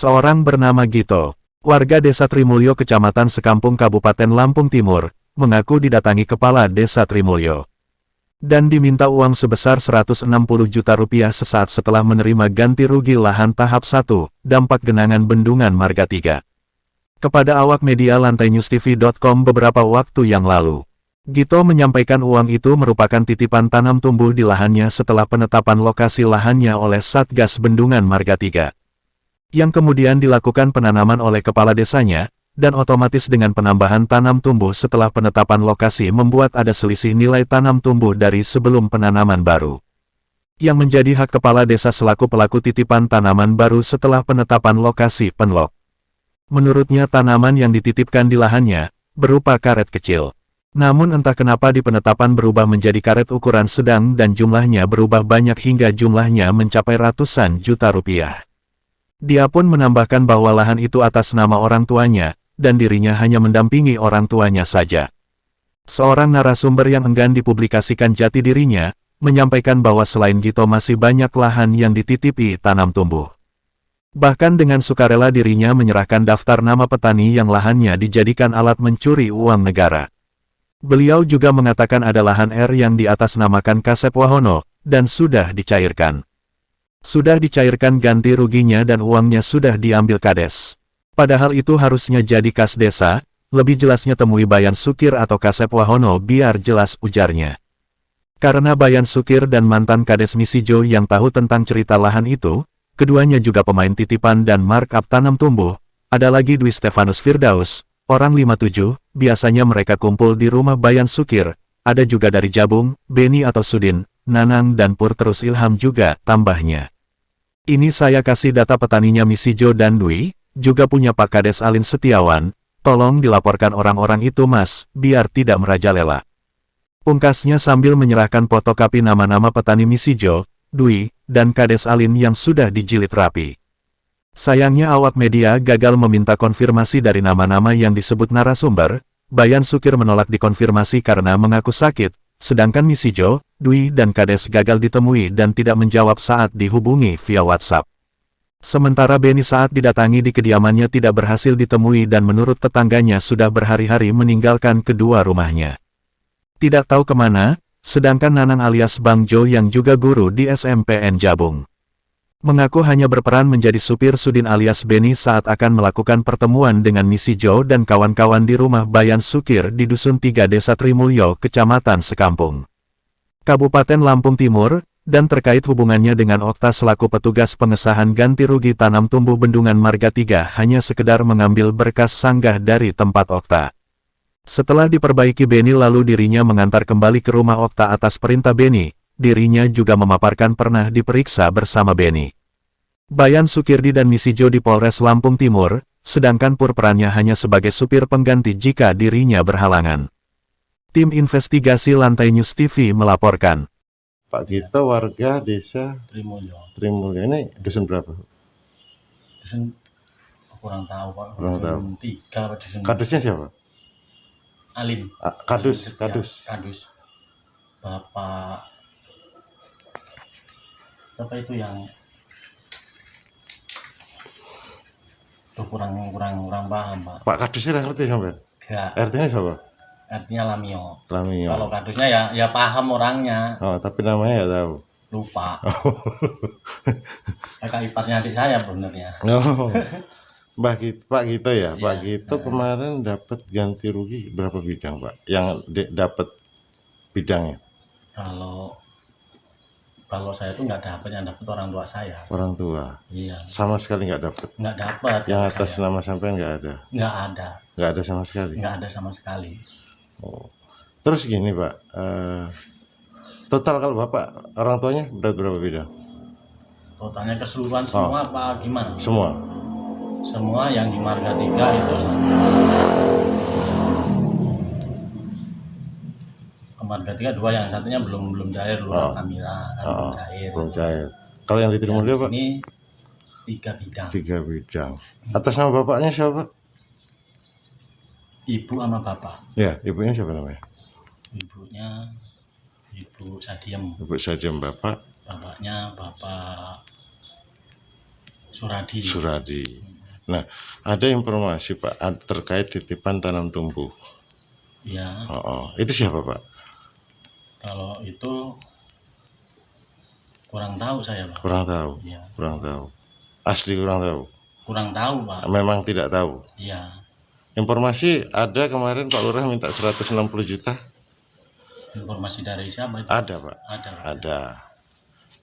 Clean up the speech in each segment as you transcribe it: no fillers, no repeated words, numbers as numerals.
Seorang bernama Gito, warga Desa Trimulyo Kecamatan Sekampung Kabupaten Lampung Timur, mengaku didatangi Kepala Desa Trimulyo dan diminta uang sebesar Rp160 juta sesaat setelah menerima ganti rugi lahan tahap 1, dampak genangan Bendungan Marga 3. Kepada awak media lantaiNewsTV.com beberapa waktu yang lalu, Gito menyampaikan uang itu merupakan titipan tanam tumbuh di lahannya setelah penetapan lokasi lahannya oleh Satgas Bendungan Marga 3. Yang kemudian dilakukan penanaman oleh kepala desanya, dan otomatis dengan penambahan tanam tumbuh setelah penetapan lokasi membuat ada selisih nilai tanam tumbuh dari sebelum penanaman baru. Yang menjadi hak kepala desa selaku pelaku titipan tanaman baru setelah penetapan lokasi penlok. Menurutnya tanaman yang dititipkan di lahannya, berupa karet kecil. Namun entah kenapa di penetapan berubah menjadi karet ukuran sedang dan jumlahnya berubah banyak hingga jumlahnya mencapai ratusan juta rupiah. Dia pun menambahkan bahwa lahan itu atas nama orang tuanya, dan dirinya hanya mendampingi orang tuanya saja. Seorang narasumber yang enggan dipublikasikan jati dirinya, menyampaikan bahwa selain Gito masih banyak lahan yang dititipi tanam tumbuh. Bahkan dengan sukarela dirinya menyerahkan daftar nama petani yang lahannya dijadikan alat mencuri uang negara. Beliau juga mengatakan ada lahan R yang diatasnamakan Kasep Wahono, dan sudah dicairkan. Sudah dicairkan ganti ruginya dan uangnya sudah diambil Kades. Padahal itu harusnya jadi kas desa, lebih jelasnya temui Bayan Sukir atau Kasep Wahono biar jelas, ujarnya. Karena Bayan Sukir dan mantan Kades Misijo yang tahu tentang cerita lahan itu, keduanya juga pemain titipan dan markup tanam tumbuh. Ada lagi Dwi Stefanus Firdaus, orang 57, biasanya mereka kumpul di rumah Bayan Sukir. Ada juga dari Jabung, Beni atau Sudin, Nanang dan Pur terus Ilham juga, tambahnya. Ini saya kasih data petaninya Misijo dan Dwi, juga punya Pak Kades Alin Setiawan, tolong dilaporkan orang-orang itu mas, biar tidak merajalela. Pungkasnya sambil menyerahkan fotokopi nama-nama petani Misijo, Dwi, dan Kades Alin yang sudah dijilid rapi. Sayangnya awak media gagal meminta konfirmasi dari nama-nama yang disebut narasumber. Bayan Sukir menolak dikonfirmasi karena mengaku sakit, sedangkan Misijo, Dwi dan Kades gagal ditemui dan tidak menjawab saat dihubungi via WhatsApp. Sementara Beni saat didatangi di kediamannya tidak berhasil ditemui dan menurut tetangganya sudah berhari-hari meninggalkan kedua rumahnya. Tidak tahu kemana, sedangkan Nanang alias Bang Jo yang juga guru di SMPN Jabung mengaku hanya berperan menjadi supir Sudin alias Beni saat akan melakukan pertemuan dengan Misijo dan kawan-kawan di rumah Bayan Sukir di Dusun 3 Desa Trimulyo, Kecamatan Sekampung, Kabupaten Lampung Timur, dan terkait hubungannya dengan Okta selaku petugas pengesahan ganti rugi tanam tumbuh Bendungan Marga 3 hanya sekedar mengambil berkas sanggah dari tempat Okta. Setelah diperbaiki Beni lalu dirinya mengantar kembali ke rumah Okta atas perintah Beni. Dirinya juga memaparkan pernah diperiksa bersama Beni, Bayan Sukirdi dan Misijo di Polres Lampung Timur, sedangkan Pur perannya hanya sebagai supir pengganti jika dirinya berhalangan. Tim investigasi Lantai News TV melaporkan. Pak Gito warga desa Trimulyo. Trimulyo ini dusun berapa? Dusun kurang tahu Pak. Kurang tahu. 3 Pak dusun. Kadusnya siapa? Alin. Kadus. Kadus. Bapak siapa itu yang kurang paham Pak. Pak Kadusnya nggak ngerti sampai? Enggak. RT-nya siapa? Artinya Lamio. Kalau Kalau kadusnya ya paham orangnya. Oh, tapi namanya ya tahu. Lupa. Kakak iparnya adik saya benernya. Oh. Pak Gito ya. Iya. Pak Gito kemarin dapat ganti rugi berapa bidang, Pak? Yang dapat bidangnya? Kalau saya tuh nggak dapat, yang dapat orang tua saya. Orang tua. Iya. Sama sekali nggak dapat. Nggak dapat. Yang atas nama sampean nggak ada. Nggak ada. Nggak ada sama sekali. Nggak ada sama sekali. Oh. Terus gini Pak, total kalau Bapak orang tuanya berapa bidang? Totalnya keseluruhan semua apa gimana? Semua. Semua yang di Marga 3 itu. Marga 3 2, yang satunya belum cair, Kamila kan belum cair. Kalau yang di Trimulyo Pak? Ini 3 bidang. 3 bidang. Atas nama bapaknya siapa? Ibu sama bapak. Ya, ibunya siapa namanya? Ibunya Ibu Sadiem. Ibu Sadiem, bapak? Bapaknya Bapak Suradi. Nah, ada informasi Pak terkait titipan tanam tumbuh. Iya, Itu siapa Pak? kalau itu kurang tahu saya, Pak. Kurang tahu. Iya, Kurang tahu. Asli kurang tahu. kurang tahu, Pak. Memang tidak tahu. Iya, Informasi ada kemarin Pak Lurah minta 160 juta. informasi dari siapa itu? Ada Pak. Ada, Pak. Ada.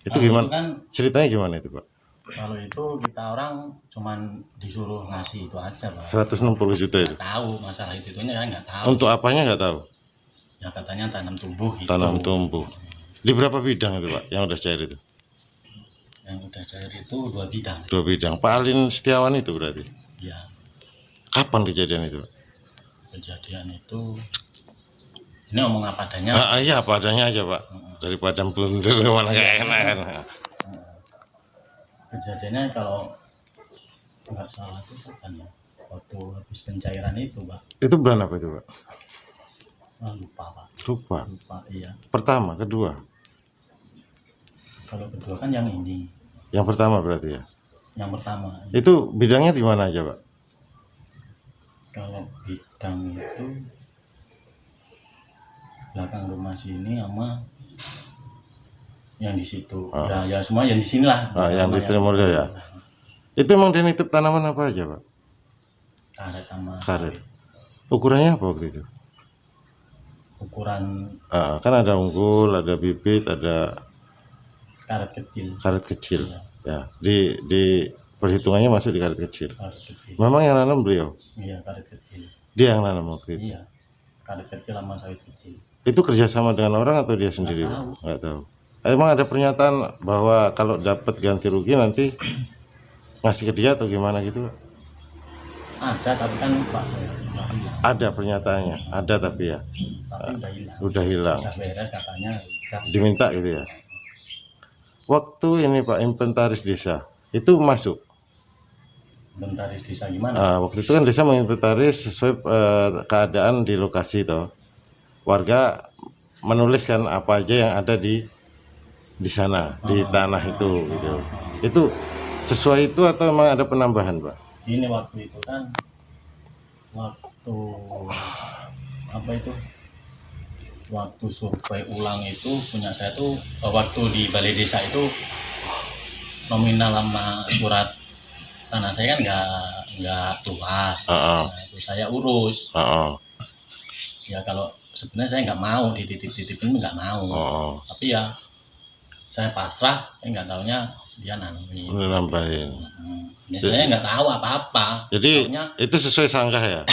Itu Kalau gimana? itu kan, Ceritanya gimana itu Pak? kalau itu kita orang cuman disuruh ngasih itu aja, Pak. 160 juta itu. Nggak tahu masalah itunya kan nggak tahu. Untuk apanya nggak tahu. Ya katanya tanam tumbuh gitu. Tanam tumbuh. Di berapa bidang itu Pak yang udah cair itu? Yang udah cair itu 2 bidang. 2 bidang. Pak Alin Setiawan itu berarti. Ya, Kapan kejadian itu Pak? kejadian itu ini omong apa adanya. Iya apa adanya aja Pak. Daripada blunder mana kayak enak kan. Kejadiannya kalau nggak salah itu kapan ya? Waktu habis pencairan itu, Pak. Itu bulan apa itu Pak? Lupa, Pak. Lupa. Lupa, iya. Pertama, kedua. Kalau kedua kan yang ini. Yang pertama berarti ya. Yang pertama. Itu bidangnya di mana aja Pak? Kalau bidang itu belakang rumah sini sama yang di situ. Ya semua yang di sini lah. Yang di Trimulyo ya. Itu emang dia nitip tanaman apa aja Pak? Karet sama Karet. Ukurannya apa waktu itu? ukuran Kan ada unggul, ada bibit, ada karet kecil. karet kecil. Iya. Ya, di perhitungannya masuk di karet kecil. Karet kecil. Memang yang nanam beliau? Iya, karet kecil. Dia yang nanam waktu itu? Iya. Karet kecil sama sawit kecil. Itu kerjasama dengan orang atau dia sendiri? Nggak tahu. Nggak tahu. Emang ada pernyataan bahwa kalau dapat ganti rugi nanti ngasih ke dia atau gimana gitu? Ada tapi kan lupa saya. Udah hilang. Ada pernyataannya, ada tapi ya Tapi udah hilang. udah hilang. Udah beres katanya. Udah. Diminta gitu ya. Waktu ini Pak inventaris desa itu masuk. Inventaris desa gimana? Waktu itu kan desa menginventaris sesuai keadaan di lokasi toh. Warga menuliskan apa aja yang ada di sana di tanah itu gitu. Itu sesuai itu atau memang ada penambahan Pak? Ini waktu itu kan waktu apa itu? Waktu survei ulang itu punya saya tuh waktu di balai desa itu nominal sama surat tanah saya kan nggak keluar. Nah, itu saya urus. Ya kalau sebenarnya saya nggak mau dititipin nggak mau. Tapi ya saya pasrah, nggak taunya dia nanamin. Nambahin. Saya nggak tahu apa-apa. Jadi Taunya, itu sesuai sanggah ya?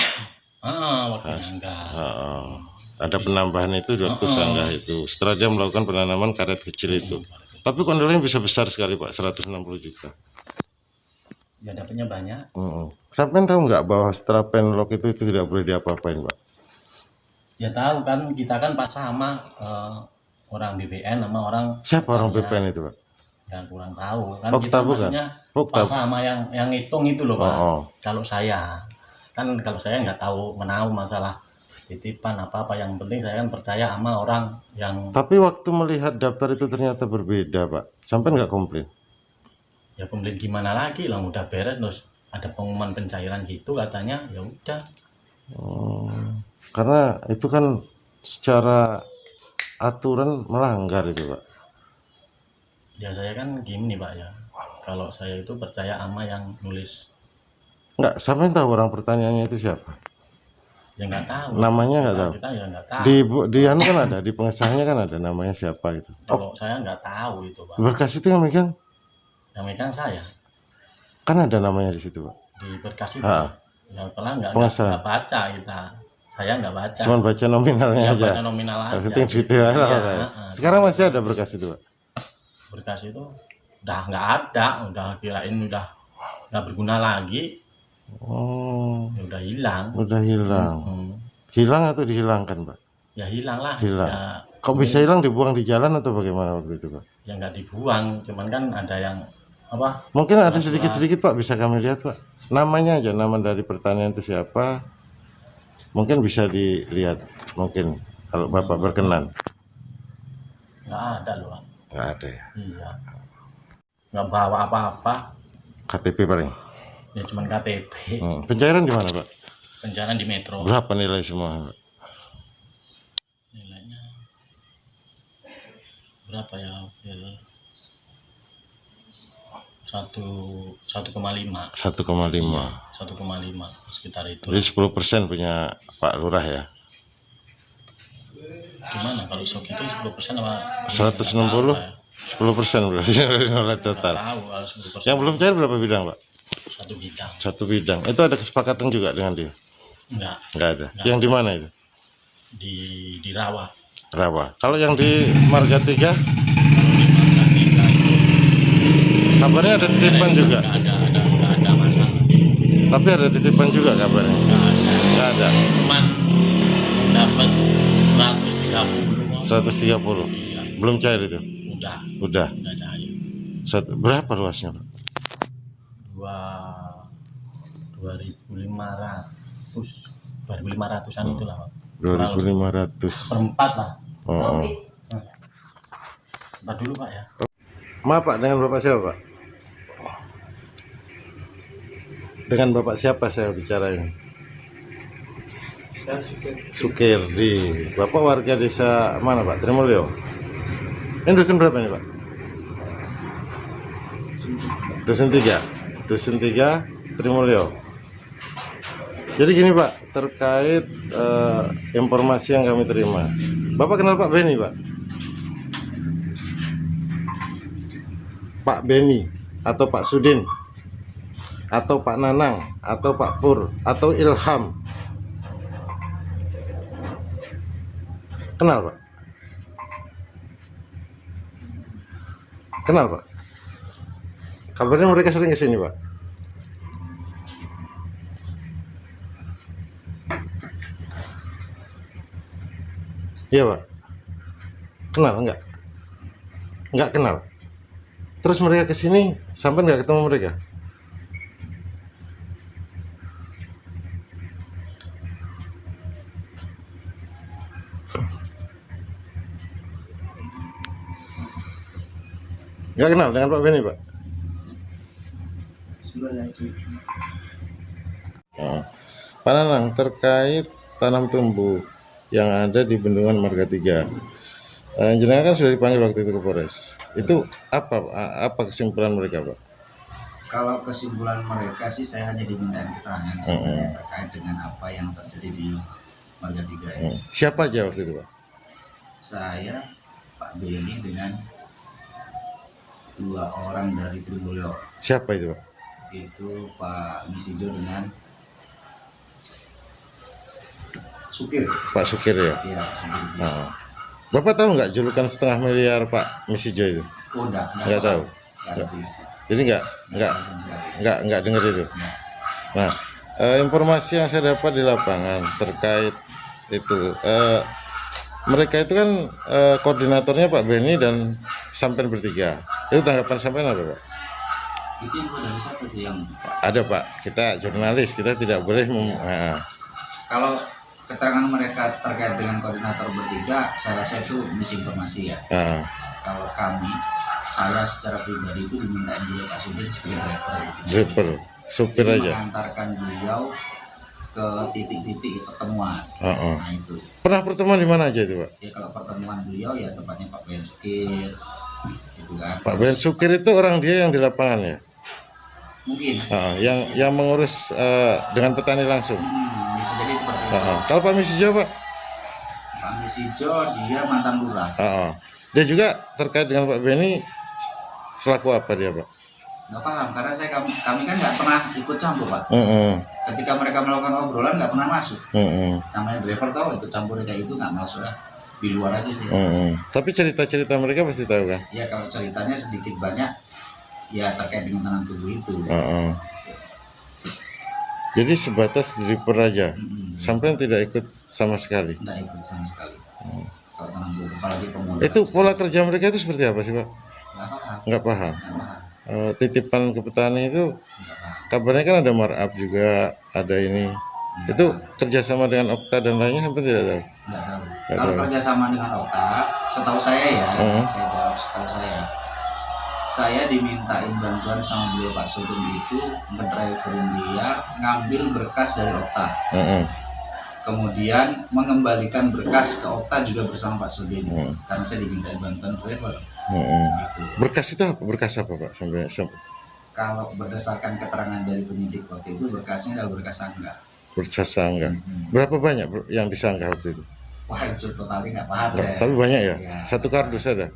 waktunya enggak. Ada penambahan itu di waktu sanggah itu. Setelah dia melakukan penanaman karet kecil itu. Tapi kondolnya bisa besar sekali Pak, 160 juta. Ya dapatnya banyak. Sampai tahu nggak bahwa setelah penlock itu tidak boleh diapa-apain Pak? Ya tahu kan, kita kan pasrah sama orang BPN sama orang. Siapa orang BPN itu Pak? Ya kurang tahu kan. Okta Kita bukan? maksudnya Okta. pasrah sama yang hitung itu loh Pak. Kalau saya nggak tahu menahu masalah titipan apa yang penting saya kan percaya sama orang yang. Tapi waktu melihat daftar itu ternyata berbeda Pak, sampai nggak komplain? Ya komplain gimana lagi lah, udah beres terus ada pengumuman pencairan gitu katanya, ya udah. Karena itu kan secara aturan melanggar itu Pak. Ya saya kan gini Pak ya, kalau saya itu percaya sama yang nulis. Nggak, sampai tahu orang pertanyaannya itu siapa? Ya nggak tahu. Namanya nggak tahu. Kita ya nggak tahu. Di anu kan ada, di pengesahannya kan ada namanya siapa itu. Kalau saya nggak tahu itu Pak. Berkas itu yang megang? Yang megang saya. Kan ada namanya di situ Pak. Di berkas itu. Ah. Ya kalau nggak baca kita. Saya nggak baca. Cuman baca nominalnya Ya, aja. baca nominal aja. Yang penting detail Iya, Pak. Sekarang masih ada berkas itu Pak. Berkas itu udah nggak ada, udah kirain udah nggak berguna lagi. Ya udah hilang. Udah hilang. Hilang atau dihilangkan Pak? Ya hilang lah. Hilang. Ya, Kok bisa hilang, dibuang di jalan atau bagaimana waktu itu Pak? ya nggak dibuang, cuman kan ada yang apa? Mungkin ada sedikit-sedikit Pak, bisa kami lihat Pak. Namanya aja, nama dari pertanian itu siapa? Mungkin bisa dilihat, mungkin kalau Bapak berkenan. Nggak ada loh Pak. Nggak ada ya. Iya. Nggak bawa apa-apa. KTP paling. Ya cuman KTP. Pencairan di mana, Pak? Pencairan di Metro. Berapa nilai semua, Pak? Nilainya berapa ya? Satu koma lima 1,5. sekitar itu. Jadi 10% punya Pak Lurah ya? Gimana kalau sok itu 10% apa? 160? 10% berarti dari nilai total. Tahu kalau 10%. Yang belum cair berapa bidang, Pak? Satu bidang. Satu bidang. Itu ada kesepakatan juga dengan dia? Enggak. Nggak ada. Nggak. Yang di mana itu? Di Rawa. Rawa. Kalau yang di Marga 3, Kalau di Marga 3 itu kabarnya ada titipan juga. nggak ada masalah. Tapi ada titipan juga kabarnya. Nggak ada. Cuman dapat 130. 130. Iya. Belum cair itu? Udah Udah. cair. Berapa luasnya, Pak? 2.500-an itulah, Pak. 2.500. Perempat lah. Oh. Ntar dulu, Pak ya. Maaf, Pak, dengan Bapak siapa, Pak? Dengan Bapak siapa saya bicara ini? Sukirdi. Bapak warga desa mana, Pak? Trimulyo. Ini dusun berapa nih, Pak? Dusun 3. Dusun 3 Trimulyo. Jadi gini, Pak, terkait informasi yang kami terima. Bapak kenal Pak Beni, Pak? Pak Beni atau Pak Sudin atau Pak Nanang atau Pak Pur atau Ilham? Kenal, Pak? Kenal, Pak? Kabarnya mereka sering kesini, Pak? Iya, Pak. Kenal enggak? Enggak kenal. Terus mereka kesini sampai enggak ketemu mereka? Enggak kenal dengan Pak Beni, Pak? Oh. Pak Nanang, terkait tanam tumbuh yang ada di Bendungan Marga 3, jenengan kan sudah dipanggil waktu itu ke Polres. Itu apa kesimpulan mereka, Pak? Kalau kesimpulan mereka sih saya hanya diminta keterangan sebenarnya terkait dengan apa yang terjadi di Marga 3 ini. Siapa aja waktu itu, Pak? Saya, Pak Beni dengan 2 orang dari Trimulyo. Siapa itu, Pak? Itu Pak Misijo dengan Supir. Pak Sukir ya? Iya, Supir. Nah. Bapak tahu nggak julukan 1,5 miliar Pak Misijo itu? Oh, Nggak tahu. Jadi nggak dengar itu. Nah, informasi yang saya dapat di lapangan terkait itu, mereka itu kan koordinatornya Pak Beni dan sampean bertiga. Itu tanggapan sampean apa, Pak? Itu info dari siapa tuh yang? Ada, Pak. Kita jurnalis, kita tidak boleh Kalau keterangan mereka terkait dengan koordinator bertiga, saya rasa itu misinformasi ya. Kalau saya secara pribadi itu dimintain beliau Pak Sudin sebagai driver, supir aja. Mengantarkan beliau ke titik-titik pertemuan. Nah itu. Pernah pertemuan di mana aja itu, Pak? Ya kalau pertemuan beliau ya tempatnya Pak Ben Sukir, gitu kan. Pak Ben Sukir itu orang dia yang di lapangan ya? Mungkin. Yang mengurus dengan petani langsung. Bisa jadi seperti itu. Kalau Pak Misijo, Pak? Pak Misijo dia mantan lurah. Dia juga terkait dengan Pak Beni selaku apa dia, Pak? Nggak paham karena kami kan nggak pernah ikut campur, Pak. Ketika mereka melakukan obrolan nggak pernah masuk. Namanya driver tahu ikut campur kayak itu nggak masuk lah. Di luar aja sih. Tapi cerita-cerita mereka pasti tahu kan? Ya kalau ceritanya sedikit banyak ya terkait dengan tanam tubuh itu. Jadi sebatas driver aja, sampai tidak ikut sama sekali. Tidak ikut sama sekali. Kalau tanam tubuh, apalagi pemula. Itu pola kerja mereka itu seperti apa sih, Pak? Nggak paham. Titipan ke petani itu, kabarnya kan ada markup juga, ada ini. Itu kerjasama dengan Okta dan lainnya sampai tidak tahu. Nggak tahu. Kalau kerjasama dengan Okta, setahu saya ya, saya jawab setahu saya. saya dimintain bantuan sama beliau Pak Sugeng itu ngedriverin dia ngambil berkas dari Okta. Kemudian mengembalikan berkas ke Okta juga bersama Pak Sugeng. Karena saya dimintain bantuan driver. Gitu. Berkas itu apa? Berkas apa Pak? Sampai Kalau berdasarkan keterangan dari penyidik waktu itu berkasnya adalah berkas sangka. berkas sanggah. Berapa banyak yang disanggah waktu itu? Wah, itu totalnya nggak paham saya. Tapi banyak ya? Ya. Satu kardus ada?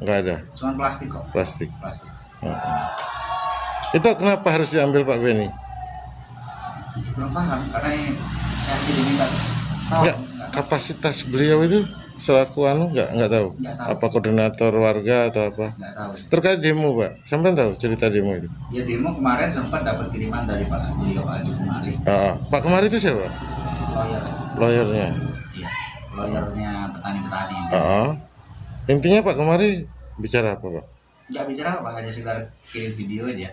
Nggak ada. Cuman plastik kok. Plastik. Plastik. Itu kenapa harus diambil Pak Benny? Belum paham karena saya diminta tahu. Enggak, kapasitas beliau itu selaku nggak tahu. Nggak tahu. Apa koordinator warga atau apa? Nggak tahu. Terkait demo Pak, sampai tahu cerita demo itu? Ya demo kemarin sempat dapat kiriman dari Pak beliau Pak Haji Kemari. Pak Kemari itu siapa? Lawyer. Lawyernya. Iya. Lawyernya petani-petani. Intinya Pak Kemari bicara apa Pak? Nggak bicara apa, hanya sekedar kirim video aja.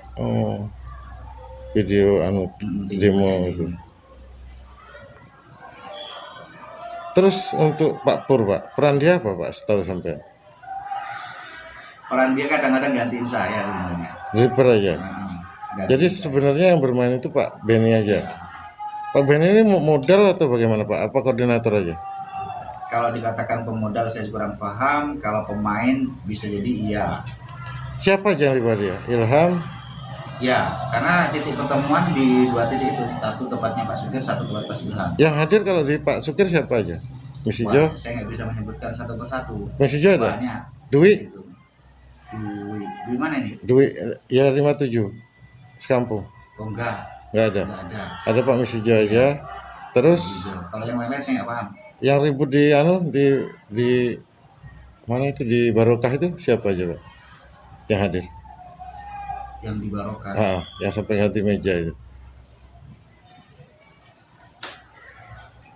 Video demo itu. Terus untuk Pak Pur Pak, peran dia apa Pak setahu sampai? Peran dia kadang-kadang gantiin saya sebenarnya. Driver aja. Gantiin Jadi saya. sebenarnya yang bermain itu Pak Benny aja. Pak Benny ini modal atau bagaimana Pak? Apa koordinator aja? Kalau dikatakan pemodal saya kurang paham. Kalau pemain bisa jadi iya. Siapa aja yang riba dia? Ilham? Ya, karena titik pertemuan di dua titik itu. Satu tempatnya Pak Sugeng, satu tempat Pak Ilham. Yang hadir kalau di Pak Sukir siapa aja? Misi Jo? Saya nggak bisa menyebutkan satu persatu. Misi Jo ada? Banyak. Dwi? Dwi mana ini? Dwi, ya 57 sekampung? Oh enggak. Nggak ada? Enggak ada. Ada Pak Misi Jo aja. Terus Kalau yang lain-lain saya nggak paham. yang ribut di mana itu di Barokah itu siapa aja Pak? Yang hadir? Yang di Barokah. Yang sampai ganti meja itu.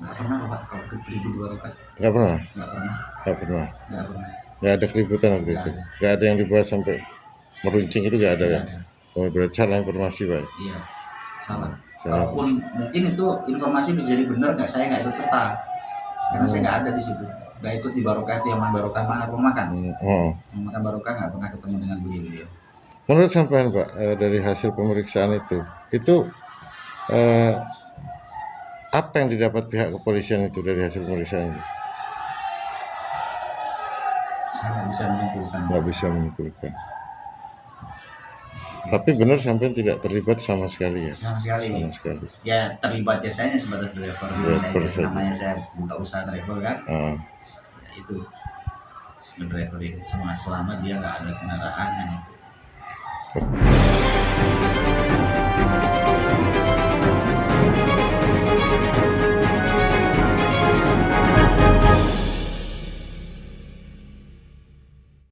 Nggak pernah Pak kalau ke ibu di Barokah. Nggak pernah? Nggak pernah. Nggak pernah. Nggak pernah. Nggak ada keributan waktu itu. Nggak ada yang dibahas sampai meruncing itu nggak ada ya. Oh, berarti salah informasi Pak. Iya. Salah. Salah. Kalaupun mungkin itu informasi bisa jadi benar nggak, saya nggak ikut serta. Karena saya nggak ada di situ. Nggak ikut di Barokah itu, yang mana Barokah mana rumah makan. Yang makan Barokah nggak pernah ketemu dengan beliau. Menurut sampean Pak, dari hasil pemeriksaan itu apa yang didapat pihak kepolisian itu dari hasil pemeriksaan itu? Saya nggak bisa menyimpulkan. Nggak bisa menyimpulkan. Tapi benar sampean tidak terlibat sama sekali ya? Sama sekali. Sama sekali. Ya terlibatnya saya hanya sebatas driver. Driver saja. Namanya saya buka usaha driver kan. Ya, itu driver ini semua selama dia nggak ada kendaraan yang